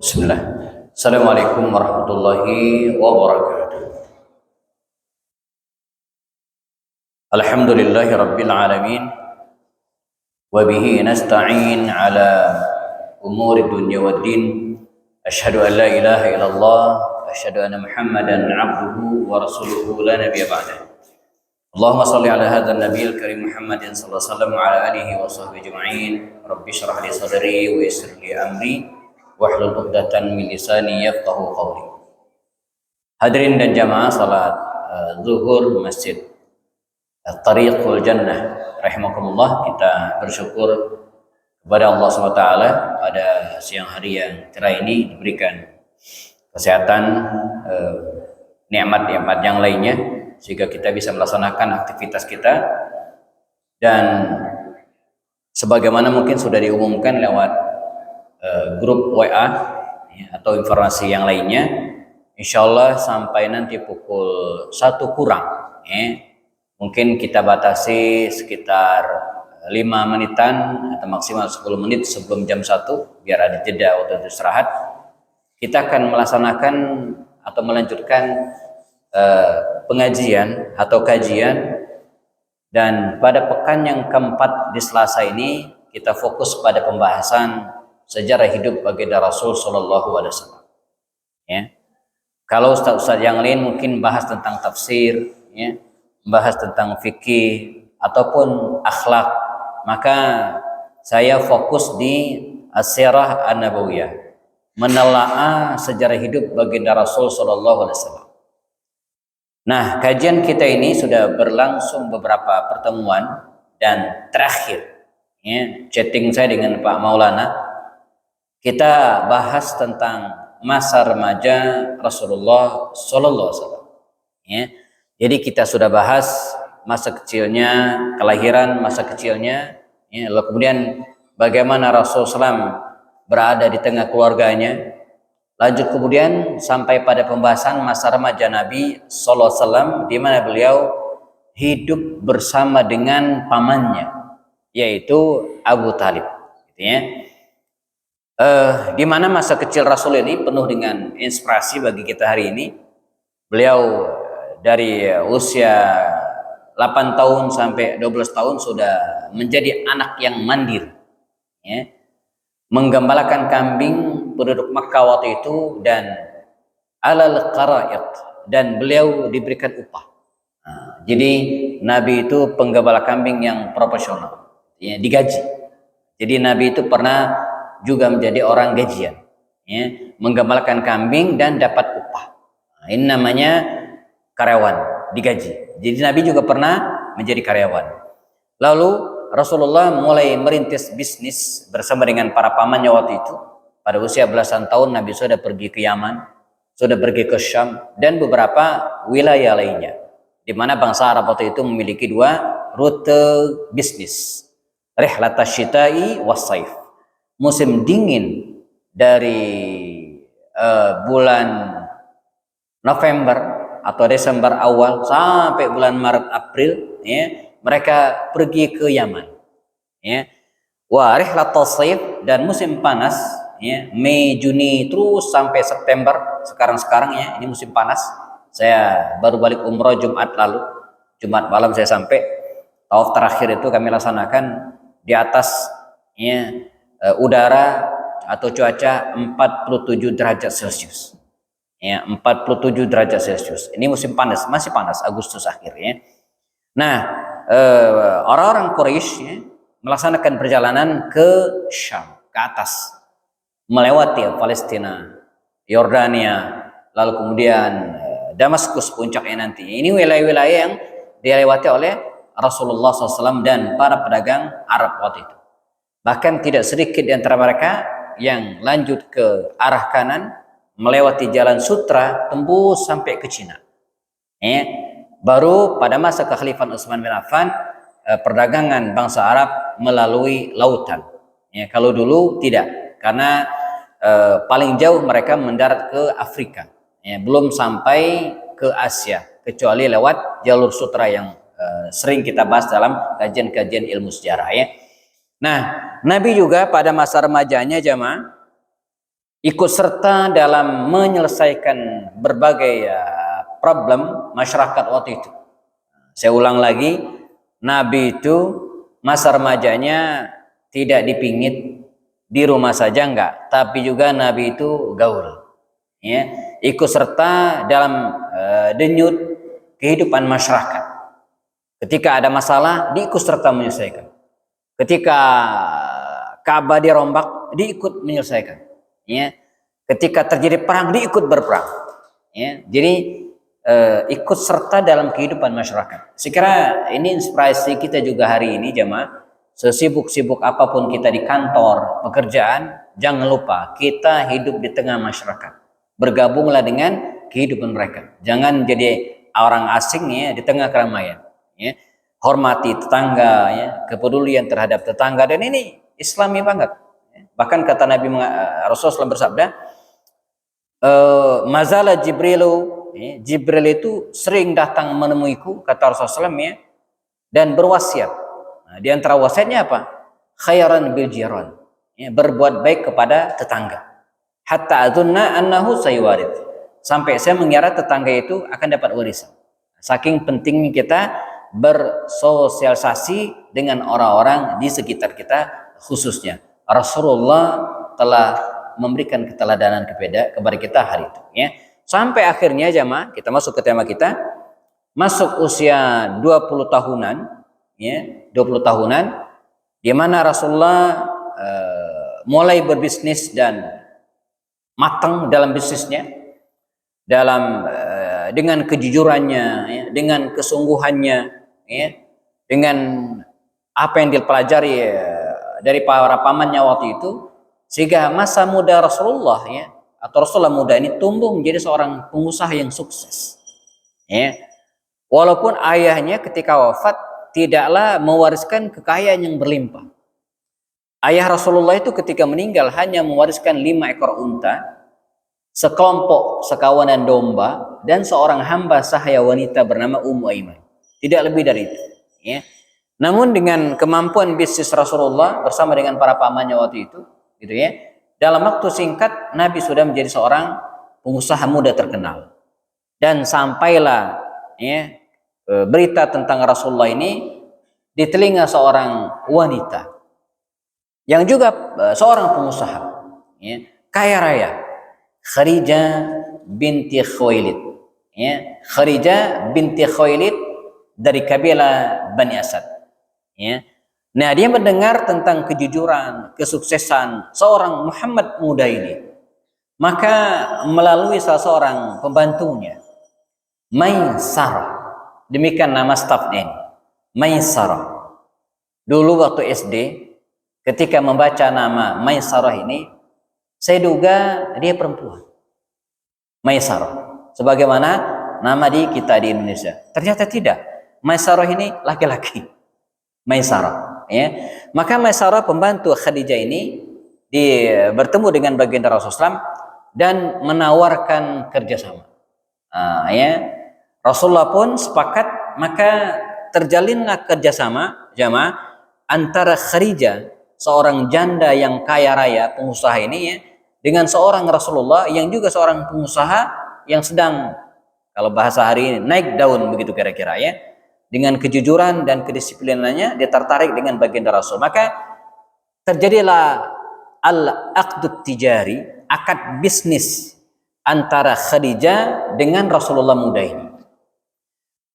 Bismillah. Assalamualaikum warahmatullahi wabarakatuh. Alhamdulillahi rabbil alamin. Wa bihi nasta'in ala umuri dunya waddin. Asyhadu an la ilaha illallah. Asyhadu anna Muhammadan abduhu wa rasuluhu la nabiyya ba'dah. Allahumma salli ala hadzal nabiyil karim Muhammadin sallallahu alaihi wasallam wa ala alihi wa sahbihi ajma'in. Rabbi shrah li sadri wa yassir li amri wahlul 'uqdatam min lisani yafqahu qawli. Hadirin dan jamaah salat zuhur Masjid Tariqul Jannah rahimakumullah, kita bersyukur kepada Allah SWT pada siang hari yang cerah ini diberikan kesehatan, nikmat-nikmat yang lainnya sehingga kita bisa melaksanakan aktivitas kita, dan sebagaimana mungkin sudah diumumkan lewat grup WA atau informasi yang lainnya, insya Allah sampai nanti pukul 1 kurang mungkin kita batasi sekitar 5 menitan atau maksimal 10 menit sebelum jam 1 biar ada jeda waktu istirahat. Kita akan melaksanakan atau melanjutkan pengajian atau kajian, dan pada pekan yang keempat di Selasa ini kita fokus pada pembahasan sejarah hidup baginda Rasul Shallallahu Alaihi Wasallam. Kalau ustaz-ustaz yang lain mungkin bahas tentang tafsir, bahas tentang fikih ataupun akhlak, maka saya fokus di as-sirah an-nabawiyah, menelaah sejarah hidup baginda Rasul Shallallahu Alaihi Wasallam. Nah, kajian kita ini sudah berlangsung beberapa pertemuan, dan terakhir chatting saya dengan Pak Maulana, kita bahas tentang masa remaja Rasulullah Sallallahu Alaihi Wasallam. Jadi kita sudah bahas masa kecilnya, kelahiran, masa kecilnya, lalu kemudian bagaimana Rasulullah SAW berada di tengah keluarganya. Lanjut kemudian sampai pada pembahasan masa remaja Nabi Sallallahu Alaihi Wasallam, di mana beliau hidup bersama dengan pamannya, yaitu Abu Talib. Di mana masa kecil Rasul ini penuh dengan inspirasi bagi kita hari ini. Beliau dari usia 8 tahun sampai 12 tahun sudah menjadi anak yang mandiri, menggembalakan kambing penduduk Makkah waktu itu, dan alal qara'id, dan beliau diberikan upah. Jadi Nabi itu penggembala kambing yang profesional, digaji. Jadi Nabi itu pernah juga menjadi orang gajian, menggembalakan kambing dan dapat upah. Ini namanya karyawan, digaji. Jadi Nabi juga pernah menjadi karyawan. Lalu Rasulullah mulai merintis bisnis bersama dengan para pamannya waktu itu. Pada usia belasan tahun Nabi sudah pergi ke Yaman, sudah pergi ke Syam, dan beberapa wilayah lainnya, di mana bangsa Arab waktu itu memiliki 2 rute bisnis, rihlatasy syita'i was-saif. Musim dingin dari bulan November atau Desember awal sampai bulan Maret April, mereka pergi ke Yaman. Wa rihlatus saif, dan musim panas, Mei Juni terus sampai September. Sekarang ini musim panas. Saya baru balik umroh Jumat lalu, Jumat malam saya sampai. Tawaf terakhir itu kami laksanakan di atas udara atau cuaca 47 derajat Celcius. 47 derajat Celcius. Ini musim panas, masih panas, Agustus akhirnya. Nah, orang-orang Quraisy melaksanakan perjalanan ke Syam, ke atas, melewati Palestina, Yordania, lalu kemudian Damaskus puncaknya nanti. Ini wilayah-wilayah yang dilewati oleh Rasulullah SAW dan para pedagang Arab waktu itu. Bahkan tidak sedikit di antara mereka yang lanjut ke arah kanan, melewati jalan sutra, tembus sampai ke Cina. Baru pada masa kekhalifahan Utsman bin Affan, perdagangan bangsa Arab melalui lautan. Kalau dulu tidak, karena paling jauh mereka mendarat ke Afrika, belum sampai ke Asia, kecuali lewat jalur sutra yang sering kita bahas dalam kajian-kajian ilmu sejarah. Nah, Nabi juga pada masa remajanya jamaah ikut serta dalam menyelesaikan berbagai problem masyarakat waktu itu. Saya ulang lagi, Nabi itu masa remajanya tidak dipingit di rumah saja enggak, tapi juga Nabi itu gaul, ya, ikut serta dalam denyut kehidupan masyarakat. Ketika ada masalah, diikut serta menyelesaikan. Ketika Ka'bah dirombak, diikut menyelesaikan. Ya. Ketika terjadi perang, diikut berperang. Ya. Jadi ikut serta dalam kehidupan masyarakat. Sekira ini inspirasi kita juga hari ini, jemaah. Sesibuk-sibuk apapun kita di kantor, pekerjaan, jangan lupa kita hidup di tengah masyarakat. Bergabunglah dengan kehidupan mereka. Jangan jadi orang asing ya di tengah keramaian. Ya. Hormati tetangga, ya, kepedulian terhadap tetangga, dan ini Islami banget. Bahkan kata Nabi Rasulullah bersabda, Mazala Jibrilu, ya, Jibril itu sering datang menemuiku, kata Rasulullah ya, dan berwasiat. Nah, di antara wasiatnya apa? Khairan bil jiran, ya, berbuat baik kepada tetangga. Hatta adzunna annahu saywarid, sampai saya mengira tetangga itu akan dapat warisan. Saking pentingnya kita bersosialisasi dengan orang-orang di sekitar kita, khususnya Rasulullah telah memberikan keteladanan kepada kita hari itu, ya. Sampai akhirnya jamaah kita masuk ke tema kita, masuk usia 20 tahunan, ya, 20 tahunan, di mana Rasulullah mulai berbisnis dan matang dalam bisnisnya, dalam dengan kejujurannya, ya, dengan kesungguhannya, ya, dengan apa yang dipelajari dari para pamannya waktu itu, sehingga masa muda Rasulullah, ya, atau Rasulullah muda ini tumbuh menjadi seorang pengusaha yang sukses, ya. Walaupun ayahnya ketika wafat tidaklah mewariskan kekayaan yang berlimpah. Ayah Rasulullah itu ketika meninggal hanya mewariskan 5 ekor unta, sekelompok sekawanan domba, dan seorang hamba sahaya wanita bernama Ummu Aiman. Tidak lebih dari itu, ya. Namun dengan kemampuan bisnis Rasulullah bersama dengan para pamannya waktu itu, gitu ya, dalam waktu singkat Nabi sudah menjadi seorang pengusaha muda terkenal. Dan sampailah, ya, berita tentang Rasulullah ini di telinga seorang wanita yang juga seorang pengusaha, ya, kaya raya, Khadijah binti Khuwailid, ya, Khadijah binti Khuwailid dari kabilah Bani Asad, ya. Nah, dia mendengar tentang kejujuran, kesuksesan seorang Muhammad muda ini, maka melalui salah seorang pembantunya, Maisarah, demikian nama stafnya ini, Maisarah. Dulu waktu SD, ketika membaca nama Maisarah ini, saya duga dia perempuan, Maisarah, sebagaimana nama di kita di Indonesia. Ternyata tidak, Maisarah ini laki-laki, Maisarah, ya. Maka Maisarah pembantu Khadijah ini bertemu dengan baginda Rasulullah dan menawarkan kerjasama, ya. Rasulullah pun sepakat, maka terjalinlah kerjasama jamaah antara Khadijah, seorang janda yang kaya raya pengusaha ini, ya, dengan seorang Rasulullah yang juga seorang pengusaha yang sedang, kalau bahasa hari ini, naik daun begitu kira-kira, ya. Dengan kejujuran dan kedisiplinannya dia tertarik dengan baginda Rasul. Maka terjadilah al-aqdut tijari, akad bisnis antara Khadijah dengan Rasulullah muda ini.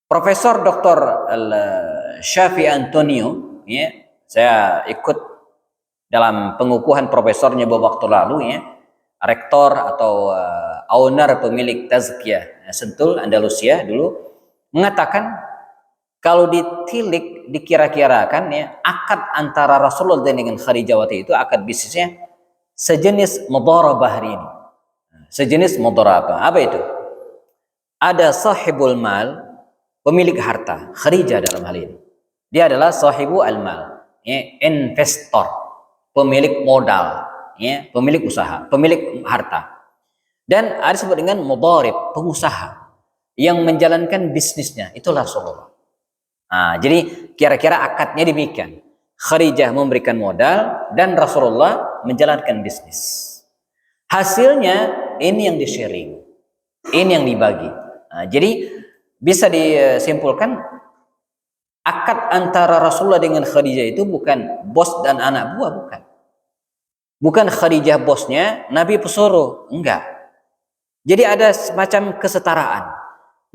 Profesor Dr. Syafi Antonio, ya, saya ikut dalam pengukuhan profesornya beberapa waktu lalu, ya, rektor atau owner pemilik Tazkiyah Sentul Andalusia dulu mengatakan kalau ditilik dikira-kirakan, ya, akad antara Rasulullah dengan Khadijah waktu itu, akad bisnisnya sejenis mudharabah hari ini. Sejenis mudharabah. Apa itu? Ada sahibul mal, pemilik harta, Khadijah dalam hal ini. Dia adalah sahibu al-mal, ya, investor, pemilik modal, ya, pemilik usaha, pemilik harta. Dan ada disebut dengan mudharib, pengusaha yang menjalankan bisnisnya, itulah Rasulullah. Nah, jadi kira-kira akadnya demikian. Khadijah memberikan modal dan Rasulullah menjalankan bisnis. Hasilnya ini yang di-sharing, ini yang dibagi. Nah, jadi bisa disimpulkan akad antara Rasulullah dengan Khadijah itu bukan bos dan anak buah, bukan. Bukan Khadijah bosnya, Nabi pesuruh, enggak. Jadi ada semacam kesetaraan.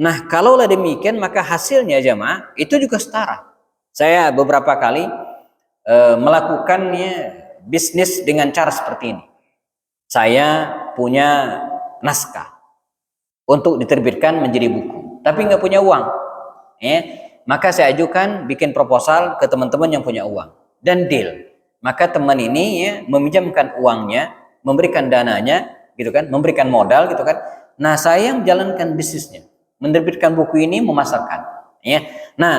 Nah, kalaulah demikian maka hasilnya jamaah itu juga setara. Saya beberapa kali melakukannya bisnis dengan cara seperti ini. Saya punya naskah untuk diterbitkan menjadi buku, tapi nggak punya uang. Maka saya ajukan bikin proposal ke teman-teman yang punya uang dan deal. Maka teman ini meminjamkan uangnya, memberikan dananya, gitu kan, memberikan modal, gitu kan. Nah, saya yang menjalankan bisnisnya, menerbitkan buku ini, memasarkan. Nah,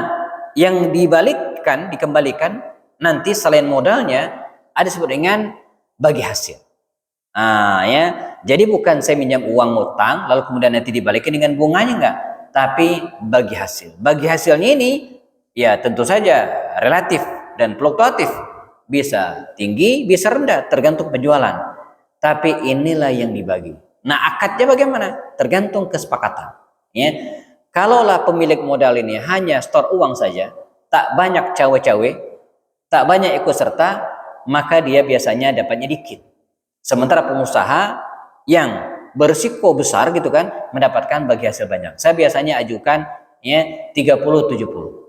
yang dikembalikan nanti selain modalnya ada disebut dengan bagi hasil. Jadi bukan saya minjam uang utang lalu kemudian nanti dibalikin dengan bunganya, enggak, tapi bagi hasil. Bagi hasilnya ini ya tentu saja relatif dan fluktuatif, bisa tinggi bisa rendah tergantung penjualan, tapi inilah yang dibagi. Nah, akadnya bagaimana? Tergantung kesepakatan. Kalaulah pemilik modal ini hanya store uang saja, tak banyak cawe-cawe, tak banyak ikut serta, maka dia biasanya dapatnya dikit. Sementara pengusaha yang berisiko besar, gitu kan, mendapatkan bagi hasil banyak. Saya biasanya ajukan 30-70.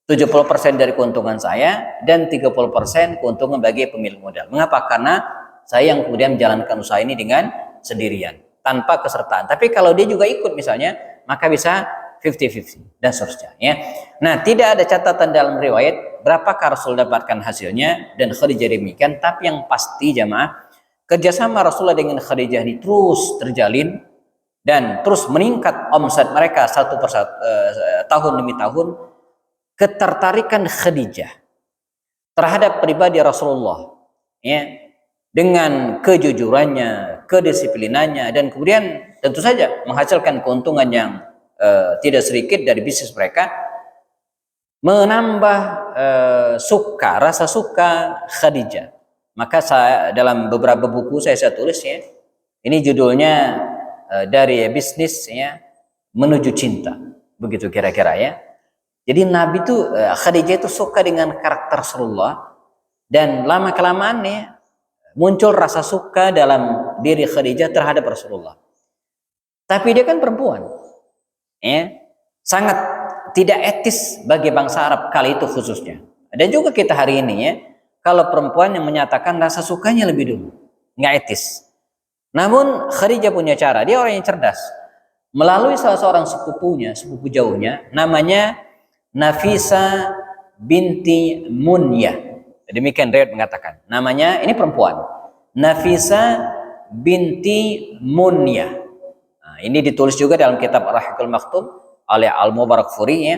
70% dari keuntungan saya dan 30% keuntungan bagi pemilik modal. Mengapa? Karena saya yang kemudian menjalankan usaha ini dengan sendirian, tanpa kesertaan. Tapi kalau dia juga ikut misalnya, maka bisa 50-50 dan seterusnya. Nah, tidak ada catatan dalam riwayat berapakah Rasul dapatkan hasilnya dan Khadijah demikian. Tapi yang pasti jamaah, kerjasama Rasulullah dengan Khadijah ini terus terjalin dan terus meningkat omset mereka satu persatu, tahun demi tahun. Ketertarikan Khadijah terhadap pribadi Rasulullah, dengan kejujurannya, kedisiplinannya, dan kemudian tentu saja menghasilkan keuntungan yang tidak sedikit dari bisnis mereka, menambah rasa suka Khadijah. Maka saya dalam beberapa buku saya tulis ini judulnya dari bisnis menuju cinta, begitu kira-kira ya. Jadi Nabi itu Khadijah itu suka dengan karakter Rasulullah, dan lama kelamaan muncul rasa suka dalam diri Khadijah terhadap Rasulullah. Tapi dia kan perempuan, sangat tidak etis bagi bangsa Arab kali itu khususnya. Dan juga kita hari ini kalau perempuan yang menyatakan rasa sukanya lebih dulu, nggak etis. Namun Khadijah punya cara, dia orang yang cerdas. Melalui salah seorang sepupu jauhnya, namanya Nafisa binti Munyah. Demikian riwayat mengatakan. Namanya, ini perempuan, Nafisa binti Munyah. Nah, ini ditulis juga dalam kitab Ar-Rahiqul Maktum oleh Al-Mubarakfuri.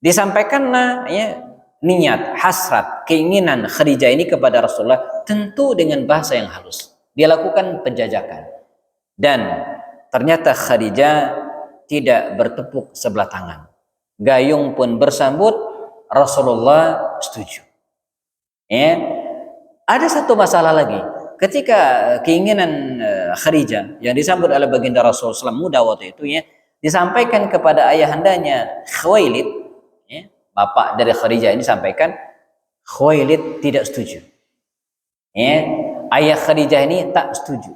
Disampaikanlah niat, hasrat, keinginan Khadijah ini kepada Rasulullah, tentu dengan bahasa yang halus. Dia lakukan penjajakan. Dan ternyata Khadijah tidak bertepuk sebelah tangan. Gayung pun bersambut, Rasulullah setuju. Ada satu masalah lagi. Ketika keinginan Khadijah yang disambut oleh baginda Rasulullah SAW muda waktu itu disampaikan kepada ayahandanya Khuwailid, bapak dari Khadijah ini sampaikan, Khuwailid tidak setuju. Ayah Khadijah ini tak setuju.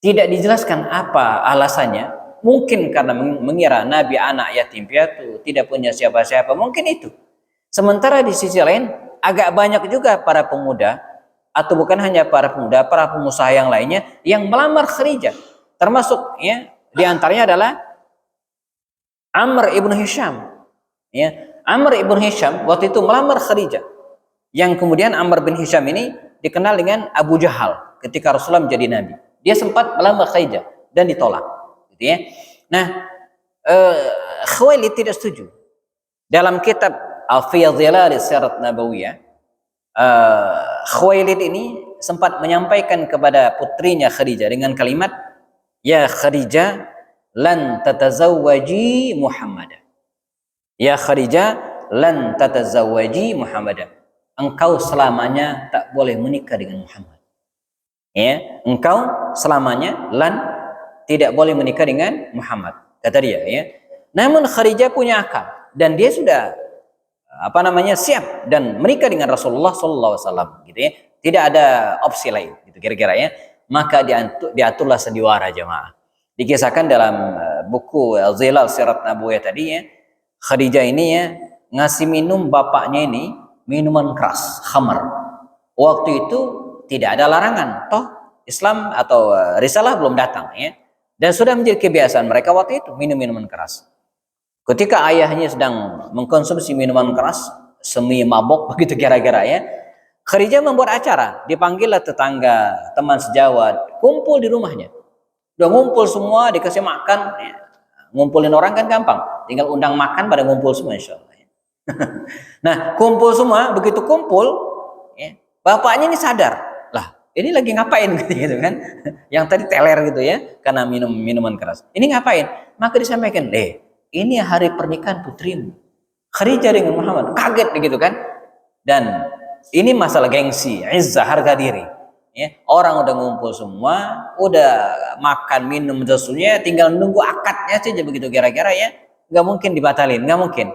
Tidak dijelaskan apa alasannya. Mungkin karena mengira Nabi anak yatim piatu, tidak punya siapa-siapa, mungkin itu. Sementara di sisi lain agak banyak juga para pemuda, atau bukan hanya para pemuda, para pengusaha yang lainnya yang melamar Khadijah. Termasuk di antaranya adalah Amr ibn Hisham. Amr ibn Hisham waktu itu melamar Khadijah. Yang kemudian Amr bin Hisham ini dikenal dengan Abu Jahal ketika Rasulullah menjadi nabi. Dia sempat melamar Khadijah dan ditolak. Nah, Khuwailid tidak setuju. Dalam kitab Al-Fiyadh Dhilal Sirat Nabawiyah, Khuwailid ini sempat menyampaikan kepada putrinya Khadijah dengan kalimat, "Ya Khadijah, lan tatazawwaji Muhammadan." Ya Khadijah, lan tatazawwaji Muhammadan. Engkau selamanya tak boleh menikah dengan Muhammad. Ya, engkau selamanya tidak boleh menikah dengan Muhammad, kata dia, ya. Namun Khadijah punya akal dan dia sudah siap dan menikah dengan Rasulullah sallallahu alaihi wasallam, gitu ya. Tidak ada opsi lain, gitu kira-kira, ya. Maka diaturlah sandiwara jemaah. Dikisahkan dalam buku Zilal Sirat Nabawiyah tadi, ya, Khadijah ini, ya, ngasih minum bapaknya ini minuman keras, khamar. Waktu itu tidak ada larangan, toh Islam atau risalah belum datang, ya. Dan sudah menjadi kebiasaan mereka waktu itu minum minuman keras. Ketika ayahnya sedang mengkonsumsi minuman keras, semi mabok begitu kira-kira, ya, Khadijah membuat acara, dipanggillah tetangga, teman sejawat, kumpul di rumahnya. Udah ngumpul semua, dikasih makan, ya. Ngumpulin orang kan gampang, tinggal undang makan pada ngumpul semua, insya Allah, ya. Nah, kumpul semua, begitu kumpul, ya, bapaknya ini sadar, lah ini lagi ngapain gitu kan, yang tadi teler gitu, ya, karena minum minuman keras, ini ngapain? Maka disampaikan, ini hari pernikahan putrimu Khadijah dengan Muhammad. Kaget begitu kan. Dan ini masalah gengsi, izzah, harga diri, ya. Orang udah ngumpul semua, udah makan minum sesunya, tinggal nunggu akadnya saja begitu kira-kira, ya. Nggak mungkin dibatalin, nggak mungkin.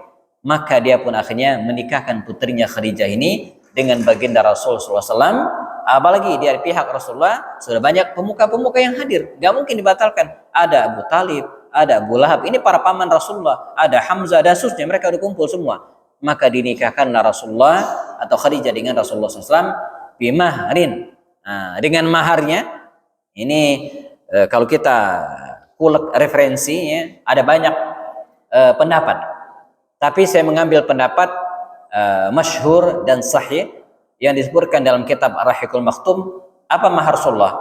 Maka dia pun akhirnya menikahkan putrinya Khadijah ini dengan baginda Rasulullah SAW. Apalagi dari pihak Rasulullah sudah banyak pemuka-pemuka yang hadir, nggak mungkin dibatalkan. Ada Abu Talib, ada Abu Lahab, ini para paman Rasulullah, ada Hamzah, ada susnya, mereka udah kumpul semua. Maka dinikahkanlah Rasulullah atau Khadijah dengan Rasulullah SAW bimahrin. Nah, dengan maharnya ini kalau kita kulek referensinya ada banyak pendapat, tapi saya mengambil pendapat masyhur dan sahih yang disebutkan dalam kitab Ar-Rahiqul Maktum. Apa mahar Rasulullah?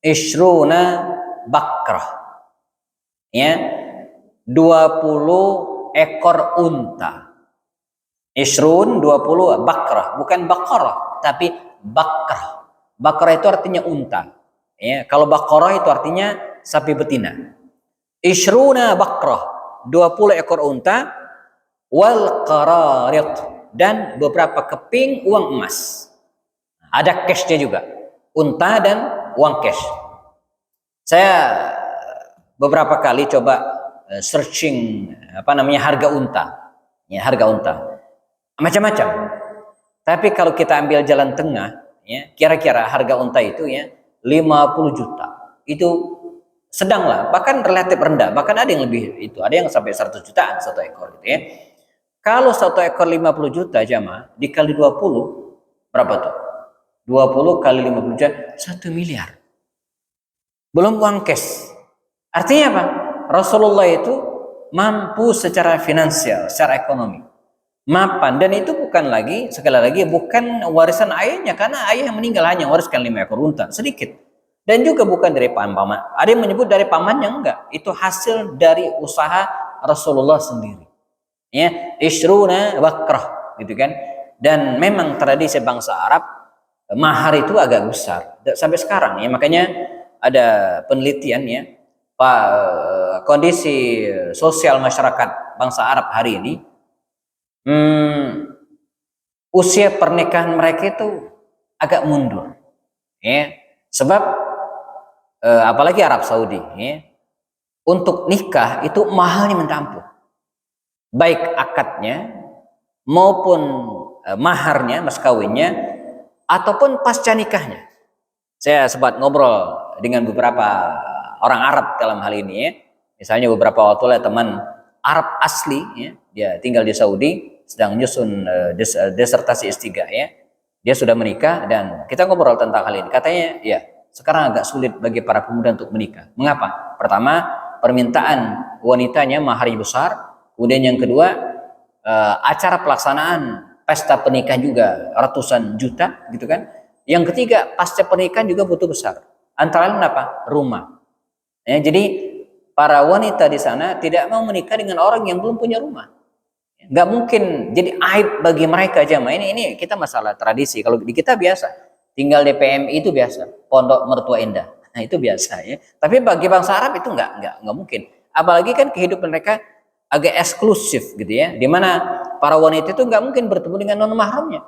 Ishruna bakrah, ya, 20 ekor unta. Ishrun 20 bakrah, bukan bakrah tapi bakrah. Bakrah itu artinya unta, ya. Kalau bakrah itu artinya sapi betina. Ishruna bakrah, 20 ekor unta, wal qararit, dan beberapa keping uang emas. Ada cashnya juga, unta dan uang cash. Saya beberapa kali coba searching harga unta, ya, harga unta macam-macam. Tapi kalau kita ambil jalan tengah, ya, kira-kira harga unta itu, ya, 50 juta. Itu sedang lah, bahkan relatif rendah, bahkan ada yang lebih itu, ada yang sampai 100 jutaan satu ekor, gitu, ya. Kalau satu ekor 50 juta jamaah dikali 20, berapa tuh? 20 kali 50 juta, 1 miliar. Belum uang cash. Artinya apa? Rasulullah itu mampu secara finansial, secara ekonomi, mapan. Dan itu bukan lagi, sekali lagi, bukan warisan ayahnya, karena ayah yang meninggal hanya wariskan 5 ekor unta, sedikit. Dan juga bukan dari paman. Ada yang menyebut dari pamannya, enggak. Itu hasil dari usaha Rasulullah sendiri, ya. Ishruna bakrah, gitu kan. Dan memang tradisi bangsa Arab, mahar itu agak besar sampai sekarang, ya. Makanya ada penelitian, ya, kondisi sosial masyarakat bangsa Arab hari ini, usia pernikahan mereka itu agak mundur, ya. Sebab apalagi Arab Saudi, ya, untuk nikah itu mahalnya minta baik akadnya maupun maharnya, mas kawinnya, ataupun pasca nikahnya. Saya sempat ngobrol dengan beberapa orang Arab dalam hal ini, ya. Misalnya beberapa waktu lalu teman Arab asli, ya, dia tinggal di Saudi, sedang menyusun disertasi S3, ya. Dia sudah menikah dan kita ngobrol tentang hal ini. Katanya, ya, sekarang agak sulit bagi para pemuda untuk menikah. Mengapa? Pertama, permintaan wanitanya maharnya besar. Kemudian yang kedua, acara pelaksanaan pesta pernikahan juga ratusan juta, gitu kan. Yang ketiga, pasca pernikahan juga butuh besar. Antara lain apa? Rumah. Ya, jadi para wanita di sana tidak mau menikah dengan orang yang belum punya rumah. Nggak mungkin, jadi aib bagi mereka aja. Ini kita masalah tradisi. Kalau di kita biasa, tinggal di PMI itu biasa, pondok mertua indah. Nah, itu biasa, ya. Tapi bagi bangsa Arab itu nggak mungkin. Apalagi kan kehidupan mereka agak eksklusif, gitu, ya, dimana para wanita itu nggak mungkin bertemu dengan non mahramnya,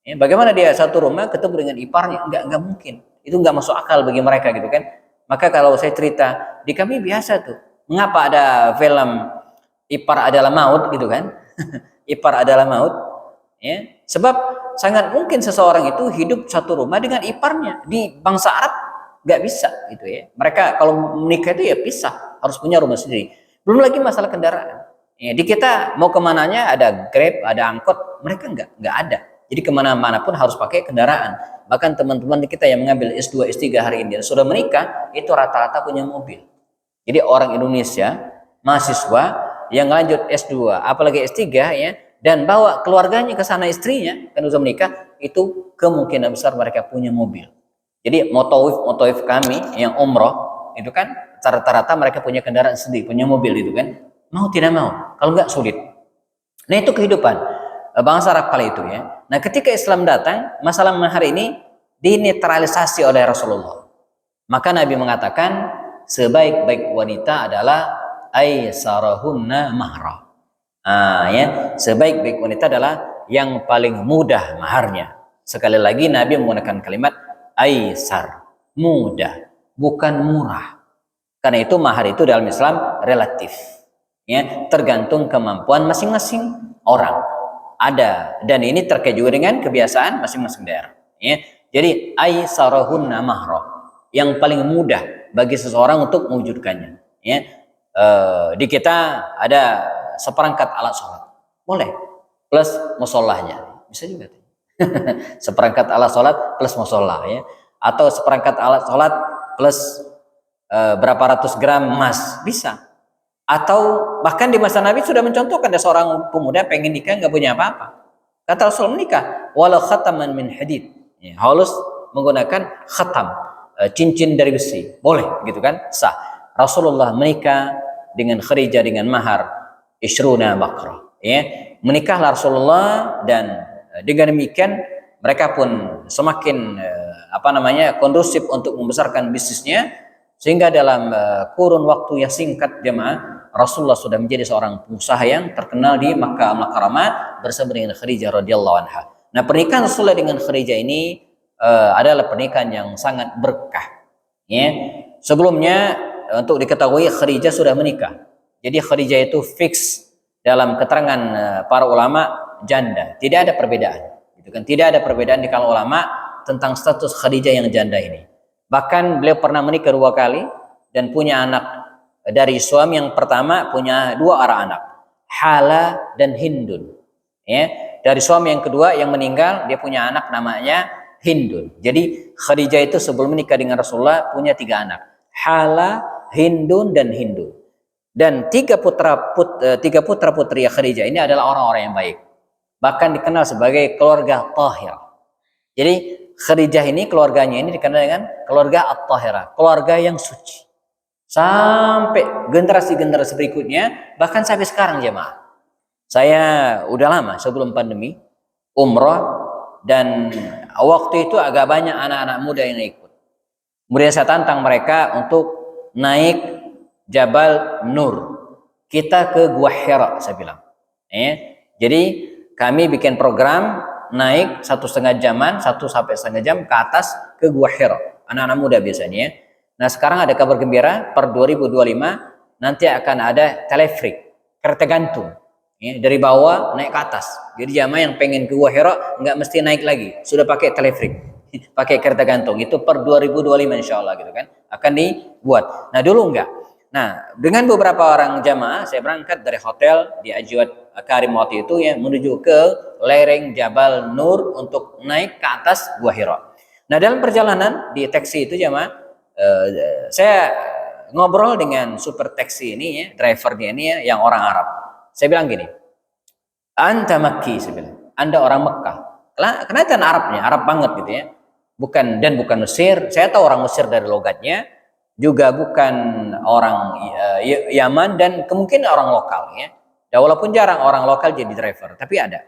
ya. Bagaimana dia satu rumah ketemu dengan iparnya? Nggak mungkin. Itu nggak masuk akal bagi mereka gitu kan. Maka kalau saya cerita, di kami biasa tuh. Mengapa ada film Ipar Adalah Maut gitu kan? Ipar Adalah Maut, ya. Sebab sangat mungkin seseorang itu hidup satu rumah dengan iparnya. Di bangsa Arab nggak bisa gitu ya. Mereka kalau menikah itu ya pisah, harus punya rumah sendiri. Belum lagi masalah kendaraan. Ya, di kita mau kemananya ada Grab, ada angkot, mereka nggak ada. Jadi kemana-mana pun harus pakai kendaraan. Bahkan teman-teman kita yang mengambil S2, S3 hari ini sudah menikah, itu rata-rata punya mobil. Jadi orang Indonesia, mahasiswa yang lanjut S2, apalagi S3 ya, dan bawa keluarganya ke sana istrinya, kan sudah menikah, itu kemungkinan besar mereka punya mobil. Jadi motowif kami yang umroh, itu kan rata-rata mereka punya kendaraan sendiri, punya mobil itu kan. Mau tidak mau, kalau nggak sulit. Nah itu kehidupan bangsa Arab kala itu ya. Nah ketika Islam datang, masalah mahar ini dinetralisasi oleh Rasulullah. Maka Nabi mengatakan sebaik-baik wanita adalah aisarahunna mahra. Ya, sebaik-baik wanita adalah yang paling mudah maharnya. Sekali lagi Nabi menggunakan kalimat aisar, mudah, bukan murah. Karena itu mahar itu dalam Islam relatif. Ya, tergantung kemampuan masing-masing orang. Ada, dan ini terkait juga dengan kebiasaan masing-masing daerah. Ya. Jadi aisarahunna mahra, yang paling mudah bagi seseorang untuk mewujudkannya. Ya. Di kita ada seperangkat alat sholat, boleh, plus musolahnya, bisa juga. Seperangkat alat sholat plus musolah ya, atau seperangkat alat sholat plus berapa ratus gram emas, bisa. Atau bahkan di masa Nabi sudah mencontohkan ada seorang pemuda pengen nikah nggak punya apa-apa. Kata Rasul menikah, walau khataman min hadid. Ya, halus menggunakan khatam, cincin dari besi, boleh gitu kan, sah. Rasulullah menikah dengan Khadijah dengan mahar isruna baqrah. Ya, menikahlah Rasulullah dan dengan demikian mereka pun semakin kondusif untuk membesarkan bisnisnya, sehingga dalam kurun waktu yang singkat jemaah, Rasulullah sudah menjadi seorang pengusaha yang terkenal di Makkah Al-Mukarramah bersama dengan Khadijah radhiyallahu anha. Nah, pernikahan Rasulullah dengan Khadijah ini adalah pernikahan yang sangat berkah. Ya. Sebelumnya untuk diketahui Khadijah sudah menikah. Jadi Khadijah itu fix dalam keterangan para ulama janda, tidak ada perbedaan. Gitu kan? Tidak ada perbedaan di kalangan ulama tentang status Khadijah yang janda ini. Bahkan beliau pernah menikah 2 kali dan punya anak dari suami yang pertama, punya 2 orang anak, Hala dan Hindun. Ya, dari suami yang kedua yang meninggal dia punya anak namanya Hindun. Jadi Khadijah itu sebelum menikah dengan Rasulullah punya 3 anak, Hala, Hindun dan Hindun. Dan 3 putra putri Khadijah ini adalah orang-orang yang baik. Bahkan dikenal sebagai keluarga Tahir. Jadi Khadijah ini keluarganya ini dikenal dengan keluarga At-Tahirah, keluarga yang suci. Sampai generasi-generasi berikutnya, bahkan sampai sekarang jemaah. Saya udah lama sebelum pandemi umroh, dan waktu itu agak banyak anak-anak muda yang ikut. Kemudian saya tantang mereka untuk naik Jabal Nur. Kita ke Gua Hira, saya bilang. Jadi kami bikin program naik 1,5 jaman, 1 sampai setengah jam ke atas ke Gua Hira. Anak-anak muda biasanya. Nah sekarang ada kabar gembira, per 2025 nanti akan ada telefrik, kereta gantung, ya, dari bawah naik ke atas. Jadi jamaah yang pengen ke Gua Hira nggak mesti naik lagi, sudah pakai telefrik, pakai kereta gantung. Itu per 2025 insya Allah gitu kan, akan dibuat. Nah dulu enggak. Nah dengan beberapa orang jamaah saya berangkat dari hotel di Ajwad Karim waktu itu ya, menuju ke lereng Jabal Nur untuk naik ke atas Gua Hira. Nah dalam perjalanan di taksi itu jamaah, saya ngobrol dengan super taksi ini ya, drivernya ini ya, yang orang Arab. Saya bilang gini, Anta Makki, saya bilang, Anda orang Mekah. Kelihatan Arabnya, Arab banget gitu ya. Bukan Mesir. Saya tahu orang Mesir dari logatnya, juga bukan orang Yaman, dan kemungkinan orang lokal ya. Dan walaupun jarang orang lokal jadi driver, tapi ada.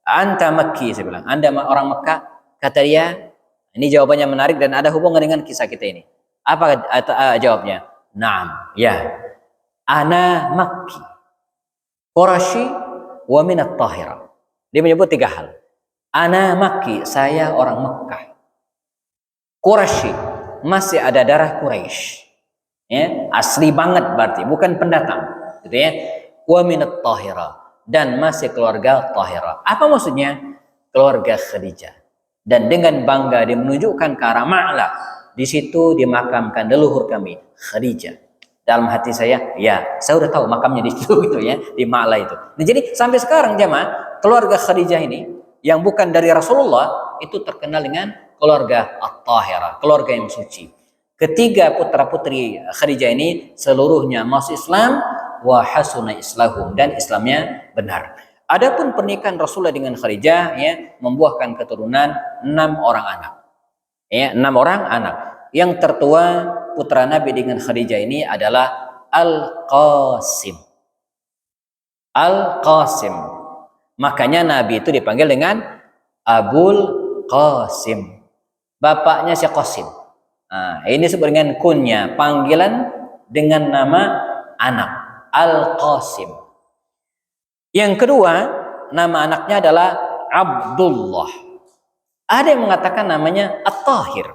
Anta Makki, saya bilang, Anda orang Mekah. Kata dia, ini jawabannya menarik dan ada hubungan dengan kisah kita ini. Apa jawabnya? Naam, ya. Ana Makki, Quraisy, wa minat Tahira. Dia menyebut 3 hal. Ana Makki, saya orang Mekah. Quraisy, masih ada darah Quraisy. Ya, asli banget berarti, bukan pendatang, gitu ya. Wa minat tahira, dan masih keluarga tahira. Apa maksudnya? Keluarga Khadijah. Dan dengan bangga dia menunjukkan ke arah Ma'la. Di situ dimakamkan leluhur kami, Khadijah. Dalam hati saya, ya, saya udah tahu makamnya di situ gitu ya, di Ma'la itu. Nah, jadi sampai sekarang jemaah, keluarga Khadijah ini yang bukan dari Rasulullah itu terkenal dengan keluarga At-Tahirah, keluarga yang suci. Ketiga putra putri Khadijah ini seluruhnya masuk Islam, wa hasuna islahum, dan Islamnya benar. Adapun pernikahan Rasulullah dengan Khadijah ya membuahkan keturunan 6 orang anak. Ya, 6 orang anak. Yang tertua putra Nabi dengan Khadijah ini adalah Al-Qasim. Al-Qasim. Makanya Nabi itu dipanggil dengan Abul Qasim. Bapaknya si Qasim. Nah, ini disebut dengan kunya, panggilan dengan nama anak, Al-Qasim. Yang kedua, nama anaknya adalah Abdullah. Ada yang mengatakan namanya At-Tahir.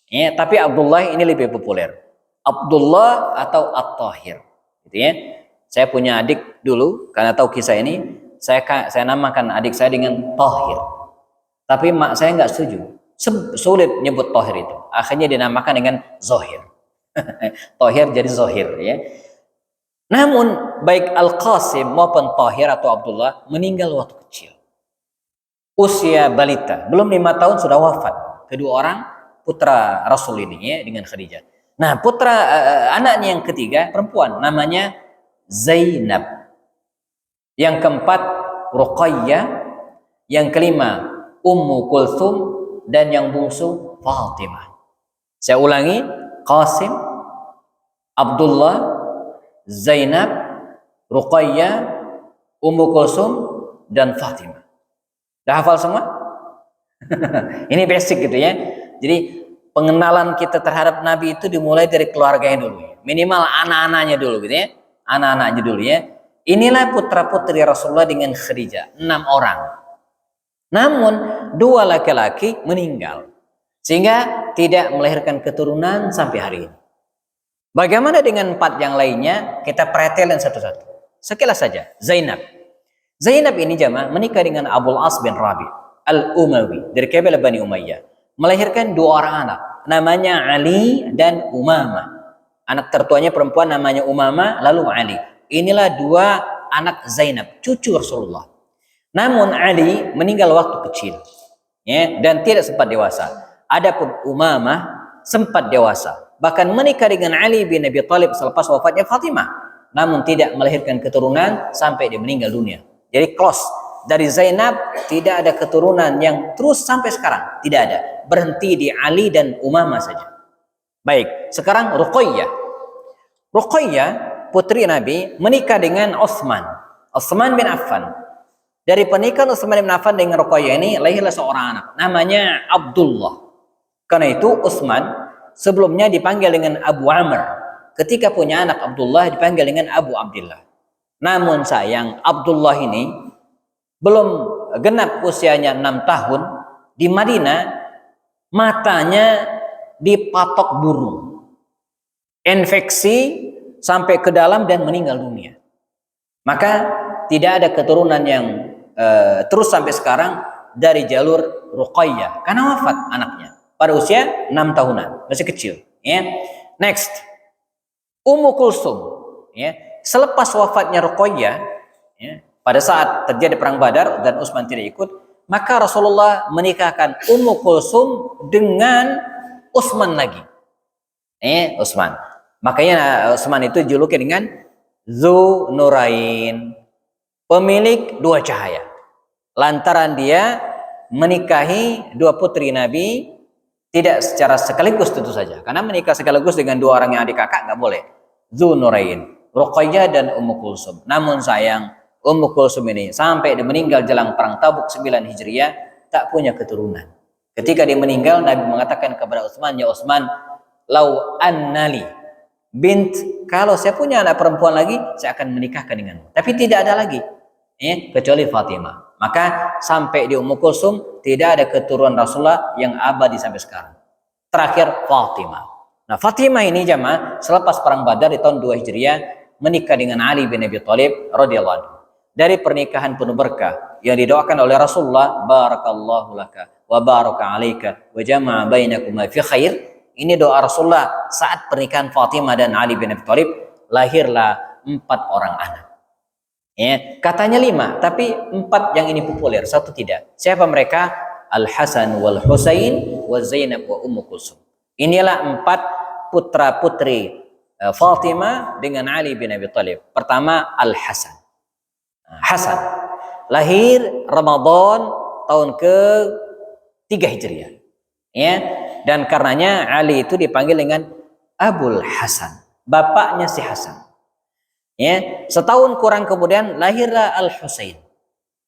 Ya, tapi Abdullah ini lebih populer. Abdullah atau At-Tahir. Gitu ya. Saya punya adik dulu, karena tahu kisah ini, saya namakan adik saya dengan Tahir. Tapi mak saya nggak setuju. Sulit nyebut Tahir itu. Akhirnya dinamakan dengan Zohir. Tahir jadi Zohir ya. Namun baik Al-Qasim maupun Tahir atau Abdullah meninggal waktu kecil. Usia balita, belum 5 tahun sudah wafat. Kedua orang putra Rasul ini ya dengan Khadijah. Nah, putra anaknya yang ketiga perempuan namanya Zainab. Yang keempat Ruqayyah, yang kelima Ummu Kulthum, dan yang bungsu Fatimah. Saya ulangi, Qasim, Abdullah, Zainab, Ruqayyah, Ummu Kulthum, dan Fatimah. Dah hafal semua? Ini basic gitu ya. Jadi pengenalan kita terhadap Nabi itu dimulai dari keluarganya dulu ya. Minimal anak-anaknya dulu gitu ya. Anak-anaknya dulu ya. Inilah putra-putri Rasulullah dengan Khadijah, 6 orang. Namun 2 laki-laki meninggal sehingga tidak melahirkan keturunan sampai hari ini. Bagaimana dengan 4 yang lainnya? Kita pretelin satu-satu. Sekilas saja. Zainab. Zainab ini jamaah menikah dengan Abul As bin Rabi Al-Umawi dari kabilah Bani Umayyah. Melahirkan 2 orang anak. Namanya Ali dan Umamah. Anak tertuanya perempuan namanya Umamah, lalu Ali. Inilah 2 anak Zainab, cucu Rasulullah. Namun Ali meninggal waktu kecil ya, dan tidak sempat dewasa. Adapun Umamah sempat dewasa, bahkan menikah dengan Ali bin Abi Thalib selepas wafatnya Fatimah, namun tidak melahirkan keturunan sampai dia meninggal dunia. Jadi close. Dari Zainab tidak ada keturunan yang terus sampai sekarang, tidak ada. Berhenti di Ali dan Umamah saja. Baik, sekarang Ruqayyah. Ruqayyah putri Nabi menikah dengan Utsman bin Affan. Dari pernikahan Utsman bin Affan dengan Ruqayyah ini lahirlah seorang anak namanya Abdullah. Karena itu Utsman sebelumnya dipanggil dengan Abu Amr. Ketika punya anak Abdullah dipanggil dengan Abu Abdullah. Namun sayang Abdullah ini belum genap usianya 6 tahun, di Madinah matanya dipatok burung. Infeksi sampai ke dalam dan meninggal dunia. Maka tidak ada keturunan yang terus sampai sekarang dari jalur Ruqayyah karena wafat anaknya pada usia 6 tahunan, masih kecil ya. Next, Ummu Kulthum ya. Selepas wafatnya Ruqayyah ya, pada saat terjadi perang Badar dan Utsman tidak ikut, maka Rasulullah menikahkan Ummu Kulthum dengan Utsman lagi. Utsman. Makanya Utsman itu dijuluki dengan Dzu Nurain, pemilik 2 cahaya. Lantaran dia menikahi 2 putri Nabi tidak secara sekaligus tentu saja. Karena menikah sekaligus dengan 2 orang yang adik kakak nggak boleh. Dzu Nurain, Ruqayyah dan Ummu Kulthum. Namun sayang Ummu Kulthum ini sampai dia meninggal jelang perang Tabuk 9 Hijriah tak punya keturunan. Ketika dia meninggal, Nabi mengatakan kepada Utsman, "Ya Utsman, lau annali bint, kalau saya punya anak perempuan lagi, saya akan menikahkan denganmu." Tapi tidak ada lagi, kecuali Fatimah. Maka sampai di Ummu Kulthum tidak ada keturunan Rasulullah yang abadi sampai sekarang. terakhir Fatimah. Nah, Fatimah ini jamaah selepas perang Badar di tahun 2 Hijriah menikah dengan Ali bin Abi Thalib radhiyallahu anhu. Dari pernikahan penuh berkah yang didoakan oleh Rasulullah, barakallahu laka wa baraka alaika wa jama'a bainakuma fi khair. Ini doa Rasulullah saat pernikahan Fatimah dan Ali bin Abi Thalib, lahirlah 4 orang anak. Ya, katanya 5, tapi 4 yang ini populer, 1 tidak. Siapa mereka? Al-Hasan wal Husain wa Zainab wa Ummu Kulsum. Inilah 4 putra putri Fatimah dengan Ali bin Abi Thalib. Pertama Al-Hasan. Hasan lahir Ramadan tahun ke-3 Hijriah. Ya, dan karenanya Ali itu dipanggil dengan Abul Hasan, bapaknya si Hasan. Ya, setahun kurang kemudian lahirlah Al-Husain.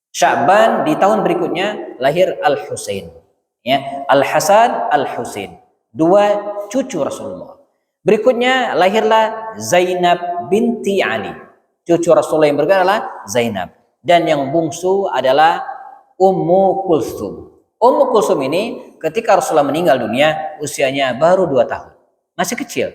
Sya'ban di tahun berikutnya lahir Al-Husain. Ya, Al-Hasan, Al-Husain, 2 cucu Rasulullah. Berikutnya lahirlah Zainab binti Ali. Cucu Rasulullah yang berikutnya adalah Zainab. Dan yang bungsu adalah Ummu Kulsum. Ummu Kulsum ini ketika Rasulullah meninggal dunia usianya baru 2 tahun. Masih kecil.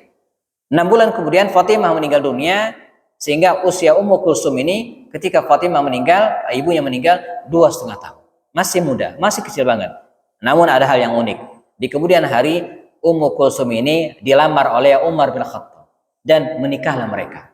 6 bulan kemudian Fatimah meninggal dunia, sehingga usia Ummu Kulsum ini ketika Fatimah meninggal, ibunya meninggal 2,5 tahun. Masih muda, masih kecil banget. Namun ada hal yang unik. Di kemudian hari Ummu Kulsum ini dilamar oleh Umar bin Khattab dan menikahlah mereka.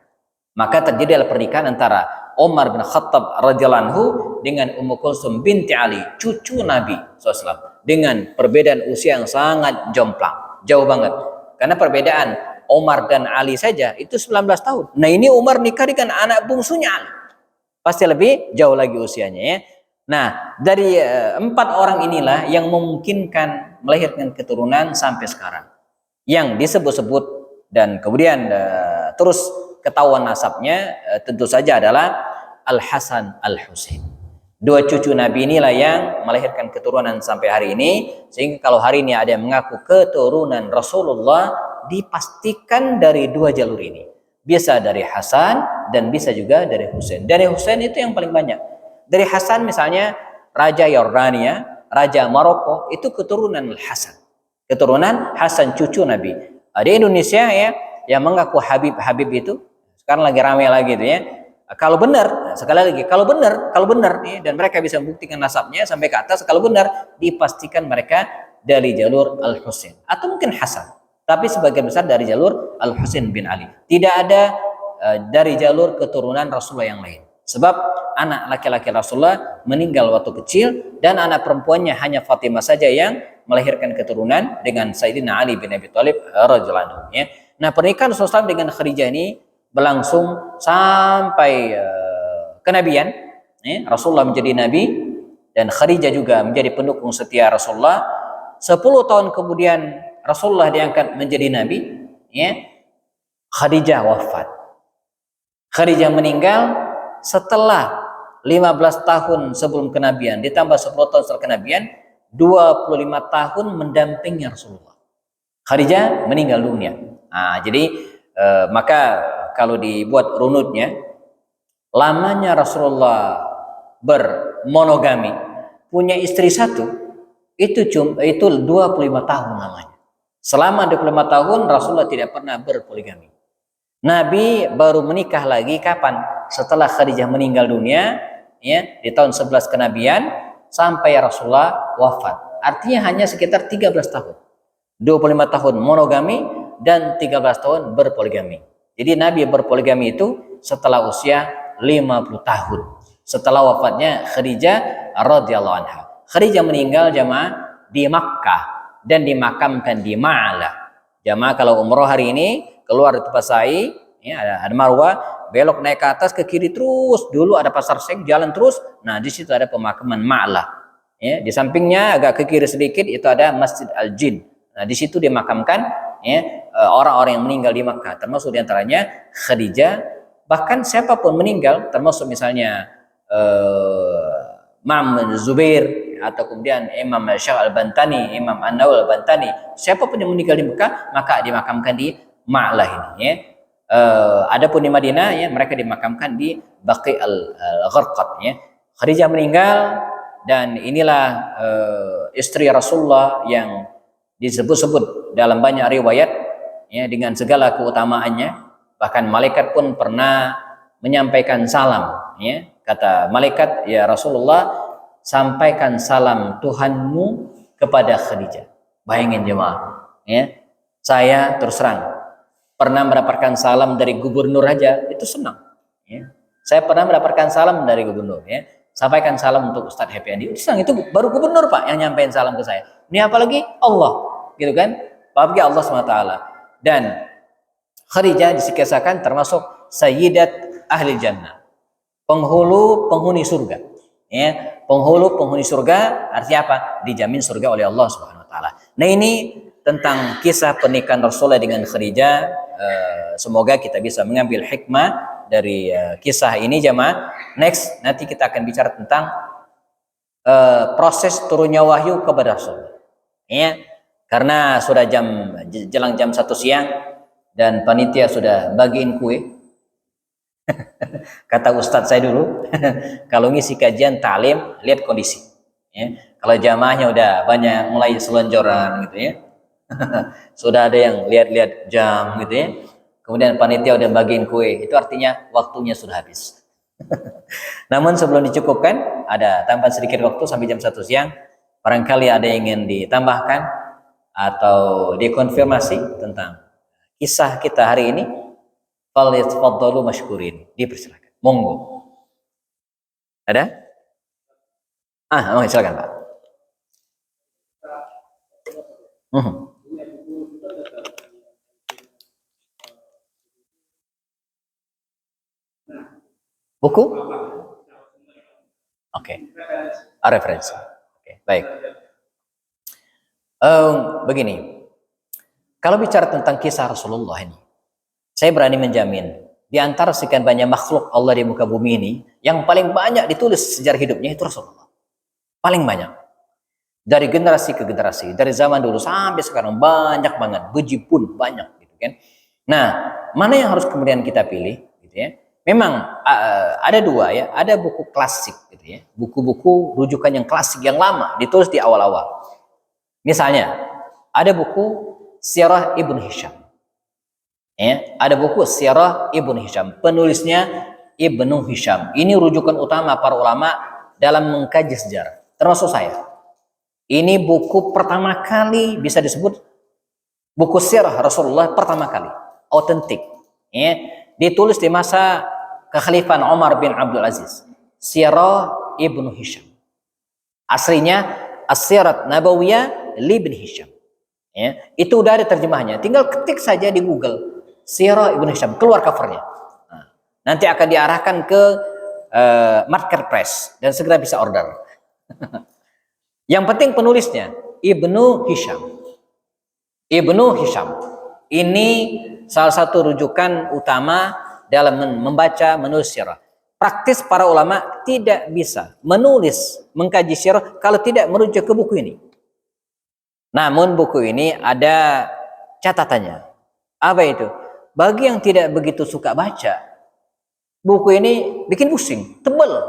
Maka terjadilah pernikahan antara Umar bin Khattab radhiyallahu anhu dengan Ummu Kulsum binti Ali, cucu Nabi SAW, dengan perbedaan usia yang sangat jomplang, jauh banget. Karena perbedaan Umar dan Ali saja itu 19 tahun. Nah, ini Umar nikah dengan anak bungsunya Ali. Pasti lebih jauh lagi usianya ya. Nah, dari 4 orang inilah yang memungkinkan melahirkan keturunan sampai sekarang. Yang disebut-sebut dan kemudian terus ketahuan nasabnya tentu saja adalah Al-Hasan Al-Husain. 2 cucu Nabi inilah yang melahirkan keturunan sampai hari ini. Sehingga kalau hari ini ada yang mengaku keturunan Rasulullah, dipastikan dari 2 jalur ini. Bisa dari Hasan dan bisa juga dari Husain. Dari Husain itu yang paling banyak. Dari Hasan misalnya Raja Yordania, Raja Maroko, itu keturunan Hasan. Keturunan Hasan cucu Nabi. Di Indonesia ya yang mengaku Habib itu sekarang lagi ramai lagi itu ya. Kalau benar, sekali lagi kalau benar nih, dan mereka bisa membuktikan nasabnya sampai ke atas, kalau benar dipastikan mereka dari jalur Al-Husain atau mungkin Hasan, tapi sebagian besar dari jalur Al-Husain bin Ali. Tidak ada dari jalur keturunan Rasulullah yang lain. Sebab anak laki-laki Rasulullah meninggal waktu kecil dan anak perempuannya hanya Fatimah saja yang melahirkan keturunan dengan Sayyidina Ali bin Abi Thalib radhiyallahu anhu ya. Nah, pernikahan Rasulullah dengan Khadijah ini berlangsung sampai kenabian ya. Rasulullah menjadi nabi dan Khadijah juga menjadi pendukung setia Rasulullah. 10 tahun kemudian Rasulullah diangkat menjadi nabi ya. Khadijah wafat. Khadijah meninggal setelah 15 tahun sebelum kenabian ditambah 10 tahun setelah kenabian, 25 tahun mendampingi Rasulullah. Khadijah meninggal dunia. Nah, jadi maka kalau dibuat runutnya, lamanya Rasulullah bermonogami, punya istri 1, itu 25 tahun lamanya. Selama 25 tahun Rasulullah tidak pernah berpoligami. Nabi baru menikah lagi kapan? Setelah Khadijah meninggal dunia ya, di tahun 11 kenabian sampai Rasulullah wafat. Artinya hanya sekitar 13 tahun. 25 tahun monogami dan 13 tahun berpoligami. Jadi Nabi berpoligami itu setelah usia 50 tahun. Setelah wafatnya Khadijah radhiyallahu anha. Khadijah meninggal jamaah di Makkah dan dimakamkan di Ma'lah. Jamaah kalau umroh hari ini keluar di tempat sa'i ya, ada Marwah, belok naik ke atas ke kiri terus, dulu ada pasar seng, jalan terus. Nah, di situ ada pemakaman Ma'lah. Ya, di sampingnya agak ke kiri sedikit itu ada Masjid Al-Jin. Nah, di situ dimakamkan ya orang-orang yang meninggal di Makkah, termasuk diantaranya Khadijah. Bahkan siapapun meninggal, termasuk misalnya Imam Zubair atau kemudian Imam Syekh Al-Bantani, Imam An-Nawawi Al-Bantani, siapapun yang meninggal di Mekah maka dimakamkan di Ma'lah ini ya. Adapun di Madinah ya mereka dimakamkan di Baqi al-Gharqad ya. Khadijah meninggal dan inilah istri Rasulullah yang disebut-sebut dalam banyak riwayat ya dengan segala keutamaannya. Bahkan malaikat pun pernah menyampaikan salam ya. Kata malaikat, ya Rasulullah, sampaikan salam Tuhanmu kepada Khadijah. Bayangin jemaah ya. Saya terus terang pernah mendapatkan salam dari gubernur aja itu senang ya. Saya pernah mendapatkan salam dari gubernur ya. Sampaikan salam untuk Ustadz Happy itu senang, itu baru gubernur Pak yang nyampein salam ke saya. Ini apalagi Allah gitu kan. Apalagi Allah SWT. Dan Khadijah dikisahkan termasuk sayyidat ahli jannah, penghuni surga ya. Penghuni surga artinya apa? Dijamin surga oleh Allah Subhanahu wa taala. Nah, ini tentang kisah pernikahan Rasulullah dengan Khadijah. Semoga kita bisa mengambil hikmah dari kisah ini jemaah. Next, nanti kita akan bicara tentang proses turunnya wahyu kepada Rasul ya. Karena sudah jelang jam 1 siang dan panitia sudah bagiin kue. Kata ustadz saya dulu, kalau ngisi kajian taklim lihat kondisi ya. Kalau jamaahnya udah banyak mulai selonjoran gitu ya, sudah ada yang lihat-lihat jam gitu ya, kemudian panitia udah bagiin kue, itu artinya waktunya sudah habis. Namun sebelum dicukupkan, ada tambahan sedikit waktu sampai jam 1 siang. Barangkali ada yang ingin ditambahkan atau dikonfirmasi tentang kisah kita hari ini, falyatafaddalu mashkurin, dipersilakan. Monggo. Ada? Silakan Pak. Buku? Oke. Referensi. Oke, baik. Begini. Kalau bicara tentang kisah Rasulullah ini, saya berani menjamin di antara sekian banyak makhluk Allah di muka bumi ini, yang paling banyak ditulis sejarah hidupnya itu Rasulullah. Paling banyak. Dari generasi ke generasi, dari zaman dulu sampai sekarang banyak banget, bejibun banyak gitu kan. Nah, mana yang harus kemudian kita pilih gitu ya? Memang ada dua ya, ada buku klasik gitu ya. Buku-buku rujukan yang klasik yang lama ditulis di awal-awal. Misalnya, ada buku Sirah Ibn Hisham. Ya, ada buku Sirah Ibn Hisham, penulisnya Ibnu Hisham. Ini rujukan utama para ulama dalam mengkaji sejarah, termasuk saya. Ini buku pertama kali bisa disebut buku sirah Rasulullah pertama kali, otentik. Ya, ditulis di masa kekhalifahan Umar bin Abdul Aziz. Sirah Ibnu Hisham. Aslinya As-Sirat Nabawiyah li Ibn Hisham. Ya, itu udah ada terjemahnya. Tinggal ketik saja di Google Sirah Ibn Hisham, keluar covernya. Nah, nanti akan diarahkan ke marketplace dan segera bisa order. Yang penting penulisnya Ibnu Hisham. Ibnu Hisham ini salah satu rujukan utama dalam membaca menulis sirah. Praktis para ulama tidak bisa menulis mengkaji sirah kalau tidak merujuk ke buku ini. Namun buku ini ada catatannya. Apa itu? Bagi yang tidak begitu suka baca, buku ini bikin pusing, tebal.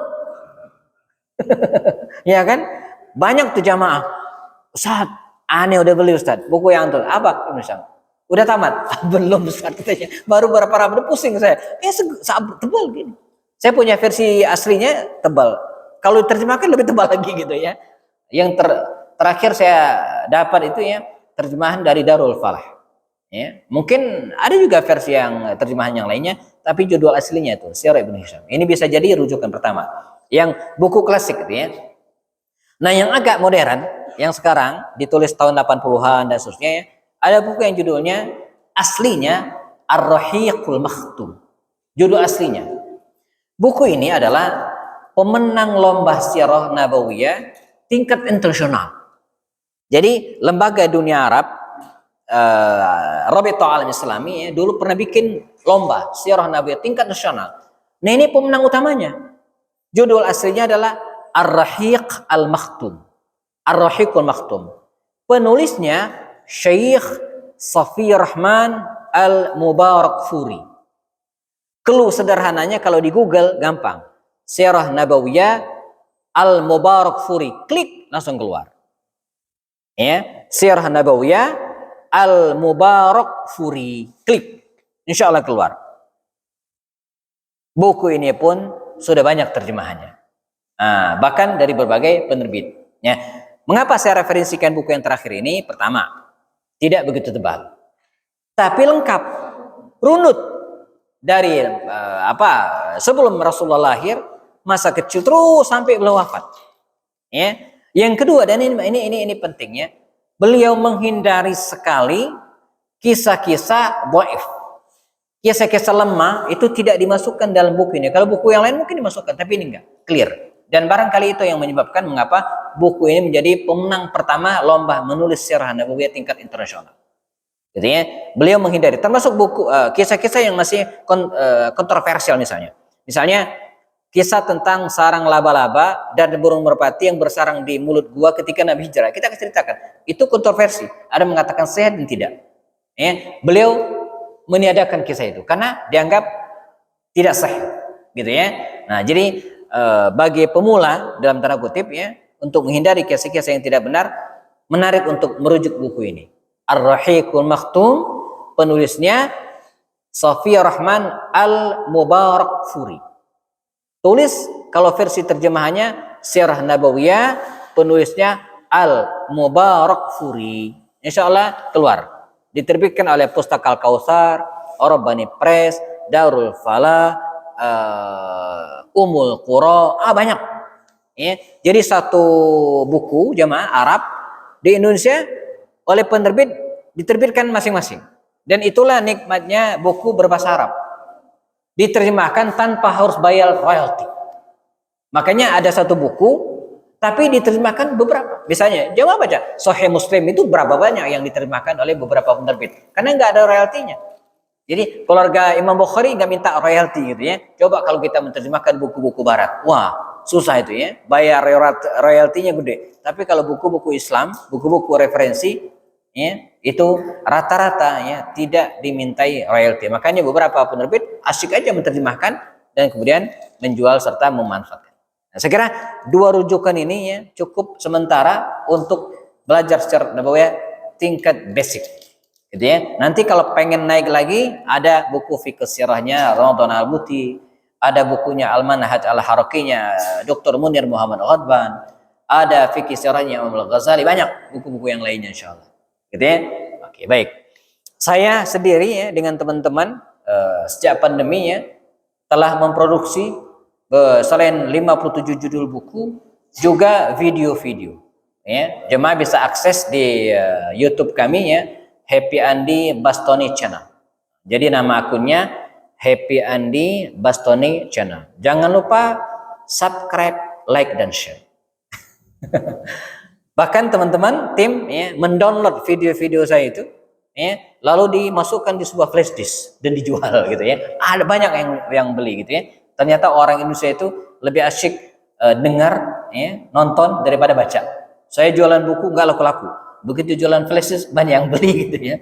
Ya kan? Banyak tuh jamaah, Ustaz, aneh udah beli Ustaz, buku yang itu apa? Misalnya, udah tamat? Belum Ustaz katanya, baru berapa rambut pusing saya. Tebal gini. Saya punya versi aslinya tebal. Kalau diterjemahkan lebih tebal lagi gitu ya. Yang terakhir saya dapat itu ya terjemahan dari Darul Falah. Ya, mungkin ada juga versi yang terjemahan yang lainnya, tapi judul aslinya itu Sirah Ibn Hisham. Ini bisa jadi rujukan pertama. Yang buku klasik gitu ya. Nah, yang agak modern, yang sekarang ditulis tahun 80-an dan seterusnya ya, ada buku yang judulnya aslinya Ar-Rahiqul Makhtum. Judul aslinya. Buku ini adalah pemenang lomba sirah nabawiyah tingkat internasional. Jadi lembaga dunia Arab, Rabita Alam Islami ya, dulu pernah bikin lomba sirah nabawiyah tingkat nasional. Nah, ini pemenang utamanya. Judul aslinya adalah Ar-Rahiq Al-Makhtum. Ar-Rahiqul Makhtum. Penulisnya Syekh Safi Rahman Al-Mubarakfuri. Clue sederhananya kalau di Google gampang. Sirah Nabawiyah Al-Mubarakfuri. Klik langsung keluar. Ya, Sirah Nabawiyah Al-Mubarakfuri. Klik, insya Allah keluar. Buku ini pun sudah banyak terjemahannya. Nah, bahkan dari berbagai penerbit. Ya. Mengapa saya referensikan buku yang terakhir ini? Pertama, tidak begitu tebal, tapi lengkap, runut dari sebelum Rasulullah lahir, masa kecil terus sampai beliau wafat. Ya. Yang kedua, dan ini pentingnya, beliau menghindari sekali kisah-kisah dhaif. Kisah-kisah lemah itu tidak dimasukkan dalam buku ini. Kalau buku yang lain mungkin dimasukkan, tapi ini enggak, clear. Dan barangkali itu yang menyebabkan mengapa buku ini menjadi pemenang pertama lomba menulis sirah nabawiyah tingkat internasional. Jadi ya, beliau menghindari, termasuk buku kisah-kisah yang masih kontroversial misalnya. Misalnya kisah tentang sarang laba-laba dan burung merpati yang bersarang di mulut gua ketika Nabi hijrah. Kita akan ceritakan. Itu kontroversi. Ada mengatakan sehat dan tidak. Ya, beliau meniadakan kisah itu karena dianggap tidak sahih, gitu ya. Nah, jadi bagi pemula dalam tanda kutip ya, untuk menghindari kisah-kisah yang tidak benar, menarik untuk merujuk buku ini. Ar-Rahiqul Maktum, penulisnya Safiyur Rahman Al-Mubarakfuri. Tulis kalau versi terjemahannya Sirah Nabawiyah, penulisnya Al-Mubarakfuri. Insya Allah keluar. Diterbitkan oleh Pustaka Al-Kautsar, Orobani Press, Darul Falah, Umul Qura, banyak. Ya. Jadi satu buku jamaah Arab di Indonesia oleh penerbit diterbitkan masing-masing. Dan itulah nikmatnya buku berbahasa Arab. Diterjemahkan tanpa harus bayar royalti. Makanya ada satu buku, tapi diterjemahkan beberapa. Misalnya, jamaah baca Sahih Muslim itu berapa banyak yang diterjemahkan oleh beberapa penerbit. Karena nggak ada royaltinya. Jadi keluarga Imam Bukhari nggak minta royalti gitu ya. Coba kalau kita menerjemahkan buku-buku Barat, wah susah itu ya. Bayar royaltinya gede. Tapi kalau buku-buku Islam, buku-buku referensi, ya, itu rata-rata ya tidak dimintai royalti. Makanya beberapa penerbit asyik aja menerjemahkan dan kemudian menjual serta memanfaatkan. Nah, saya kira dua rujukan ini ya cukup sementara untuk belajar secara nabawiyah tingkat basic. Gitu ya. Nanti kalau pengen naik lagi ada buku fikih sirahnya Ramadan Al-Buti, ada bukunya Al-Manhaj Al-Harakinya Dr. Munir Muhammad Ghadban, ada fikih sirahnya Imam Al-Ghazali, banyak buku-buku yang lainnya insyaallah. Gitu ya. Oke, baik. Saya sendiri ya dengan teman-teman sejak pandemi ya telah memproduksi selain 57 judul buku juga video-video. Ya, jemaah bisa akses di YouTube kami ya, Happy Andi Bastoni Channel. Jadi nama akunnya Happy Andi Bastoni Channel. Jangan lupa subscribe, like dan share. Bahkan teman-teman tim ya mendownload video-video saya itu ya, lalu dimasukkan di sebuah flash disk dan dijual gitu ya. Ada banyak yang beli gitu ya. Ternyata orang Indonesia itu lebih asyik dengar ya, nonton daripada baca. Saya jualan buku nggak laku-laku. Begitu jualan flash disk banyak yang beli gitu ya.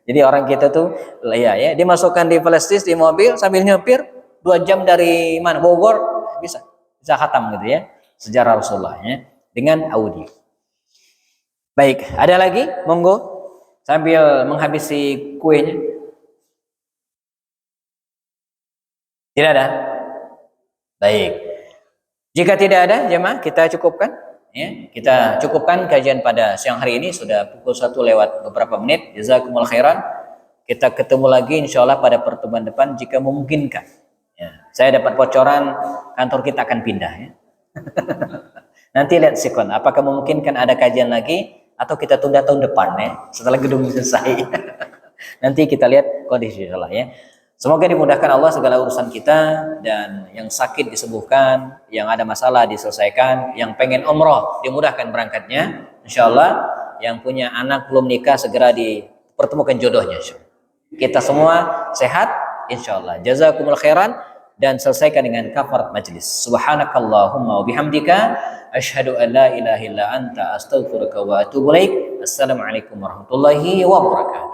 Jadi orang kita tuh ya dimasukkan di flash disk di mobil sambil nyopir 2 jam dari mana Bogor bisa khatam gitu ya. Sejarah Rasulullah ya. Dengan audio. Baik, ada lagi? Monggo sambil menghabisi kuenya. Tidak ada? Baik. Jika tidak ada, jemaah kita cukupkan. Ya, kita cukupkan kajian pada siang hari ini sudah pukul 1 lewat beberapa menit. Jazakumullah khairan. Kita ketemu lagi insya Allah pada pertemuan depan jika memungkinkan. Ya, saya dapat bocoran kantor kita akan pindah. Ya. Nanti lihat sikon, apakah memungkinkan ada kajian lagi atau kita tunda tahun depan ya setelah gedung selesai. Nanti kita lihat kondisi insyaallah ya. Semoga dimudahkan Allah segala urusan kita dan yang sakit disembuhkan, yang ada masalah diselesaikan, yang pengen umroh dimudahkan berangkatnya insyaallah, yang punya anak belum nikah segera dipertemukan jodohnya insyaallah. Kita semua sehat insyaallah. Jazakumul khairan dan selesaikan dengan kafarat majlis. Subhanakallahumma wa bihamdika asyhadu an la ilaha illa anta astaghfiruka wa atubu ilaik. Assalamualaikum warahmatullahi wabarakatuh.